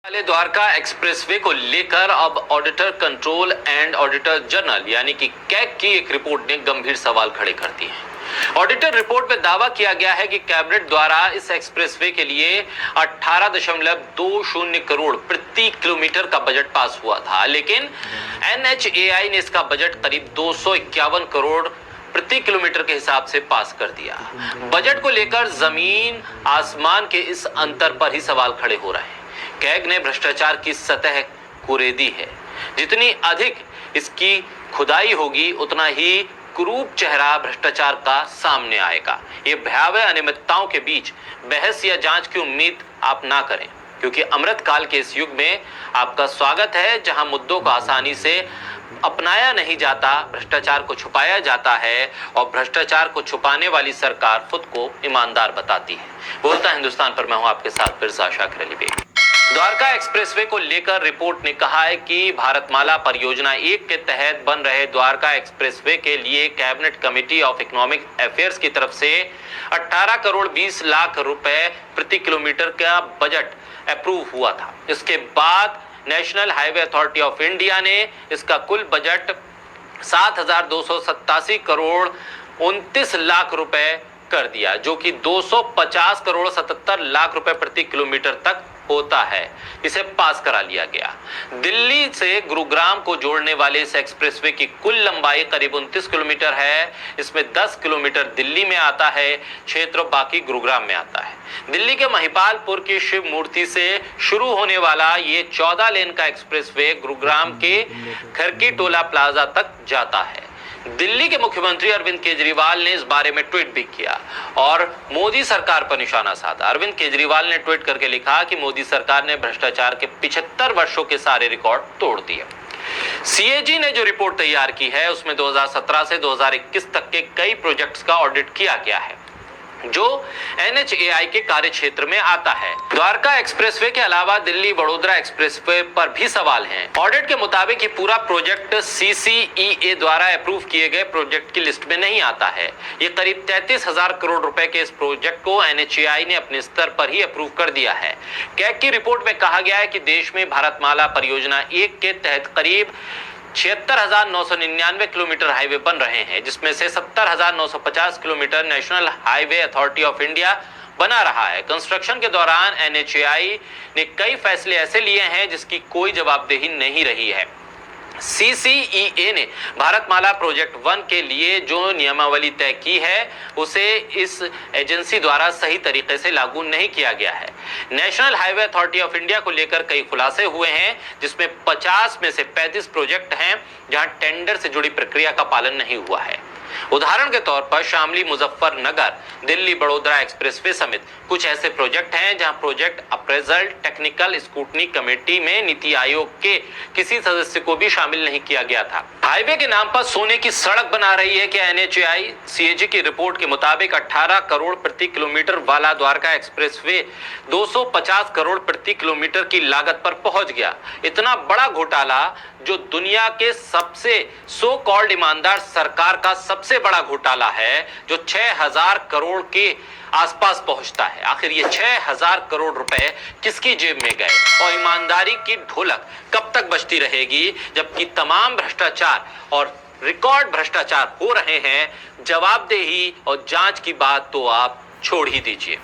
वाले द्वारका एक्सप्रेसवे को लेकर अब auditor control and auditor general यानी कि कैग की एक रिपोर्ट ने गंभीर सवाल खड़े कर दिए हैं। ऑडिटर रिपोर्ट में दावा किया गया है कि कैबिनेट द्वारा इस एक्सप्रेसवे के लिए 18.20 करोड़ प्रति किलोमीटर का बजट पास हुआ था, लेकिन NHAI ने इसका बजट करीब 251 करोड़ प्रति किलोमीटर के हिसाब से पास कर दिया। बजट को लेकर जमीन आसमान के इस अंतर पर ही सवाल खड़े हो रहे हैं। कैग ने भ्रष्टाचार की सतह कुरेदी है। जितनी अधिक इसकी खुदाई होगी उतना ही कुरूप चेहरा भ्रष्टाचार का सामने आएगा। ये भयावह अनियमितताओं के बीच बहस या जांच की उम्मीद आप ना करें, क्योंकि अमृत काल के इस युग में आपका स्वागत है, जहां मुद्दों को आसानी से अपनाया नहीं जाता, भ्रष्टाचार को छुपाया जाता है और भ्रष्टाचार को छुपाने वाली सरकार खुद को ईमानदार बताती है। बोलता हिंदुस्तान पर मैं हूं आपके साथ फिर शाकिर अली बेग। द्वारका एक्सप्रेसवे को लेकर रिपोर्ट ने कहा है कि भारतमाला परियोजना 1 के तहत बन रहे द्वारका एक्सप्रेसवे के लिए cabinet committee of economic affairs की तरफ से 18 करोड़ 20 लाख रुपए प्रति किलोमीटर का बजट अप्रूव हुआ था। इसके बाद national highway authority of India ने इसका कुल बजट 7,287 करोड़ 29 लाख रुपए कर दिया, जो कि 250 करोड़ 77 लाख रुपए प्रति किलोमीटर तक होता है। इसे पास करा लिया गया। दिल्ली से गुरुग्राम को जोड़ने वाले इस एक्सप्रेसवे की कुल लंबाई करीब 29 किलोमीटर है। इसमें 10 किलोमीटर दिल्ली में आता है, क्षेत्र बाकी गुरुग्राम में आता है। दिल्ली के महिपालपुर की शिव मूर्ति से शुरू होने वाला ये 14 लेन का एक्सप्रेसवे गुरुग्राम के खरकी टोला प्लाजा तक जाता है। दिल्ली के मुख्यमंत्री अरविंद केजरीवाल ने इस बारे में ट्वीट भी किया और मोदी सरकार पर निशाना साधा। अरविंद केजरीवाल ने ट्वीट करके लिखा कि मोदी सरकार ने भ्रष्टाचार के 75 वर्षों के सारे रिकॉर्ड तोड़ दिए। CAG ने जो रिपोर्ट तैयार की है उसमें 2017 से 2021 तक के कई प्रोजेक्ट्स का ऑडिट किया गया है, जो NHAI के कार्य क्षेत्र में आता है। द्वारका एक्सप्रेसवे के अलावा दिल्ली वडोदरा एक्सप्रेसवे पर भी सवाल हैं। ऑडिट के मुताबिक ये पूरा प्रोजेक्ट CCEA द्वारा अप्रूव किए गए प्रोजेक्ट की लिस्ट में नहीं आता है। ये करीब 33,000 करोड़ रुपए के इस प्रोजेक्ट को NHAI ने अपने स्तर पर ही अप्रूव कर दिया है। कैग की रिपोर्ट में कहा गया है कि देश में भारतमाला परियोजना 1 के तहत करीब 76,999 किलोमीटर हाईवे बन रहे हैं, जिसमें से 70,950 kilometre national highway authority of India बना रहा है। कंस्ट्रक्शन के दौरान NHAI ने कई फैसले ऐसे लिए हैं जिसकी कोई जवाबदेही नहीं रही है। CCEA ने भारतमाला प्रोजेक्ट 1 के लिए जो नियमावली तय की है उसे इस एजेंसी द्वारा सही तरीके से लागू नहीं किया गया है। National highway authority of India को लेकर कई खुलासे हुए हैं, जिसमें 50 में से 35 प्रोजेक्ट हैं जहां टेंडर से जुड़ी प्रक्रिया का पालन नहीं हुआ है। उदाहरण के तौर पर शामली मुजफ्फरनगर दिल्ली बड़ोदरा एक्सप्रेसवे समेत कुछ ऐसे प्रोजेक्ट हैं जहां project appraisal technical scrutiny committee में नीति आयोग के किसी सदस्य को भी शामिल नहीं किया गया था। हाईवे के नाम पर सोने की सड़क बना रही है कि NHAI? CAG की रिपोर्ट के मुताबिक 18 करोड़ प्रति किलोमीटर वाला द्वारका एक्सप्रेसवे 250 करोड़ प्रति किलोमीटर की लागत पर पहुंच गया। इतना बड़ा घोटाला जो दुनिया के सबसे सो कॉल्ड ईमानदार सरकार का सबसे बड़ा घोटाला है, जो 6,000 करोड़ के आसपास पहुंचता है। आखिर ये 6,000 करोड़ रुपए किसकी जेब में गए और ईमानदारी की ढोलक कब तक बजती रहेगी, जबकि तमाम भ्रष्टाचार और रिकॉर्ड भ्रष्टाचार हो रहे हैं। जवाबदेही और जांच की बात तो आप छोड़ ही दीजिए।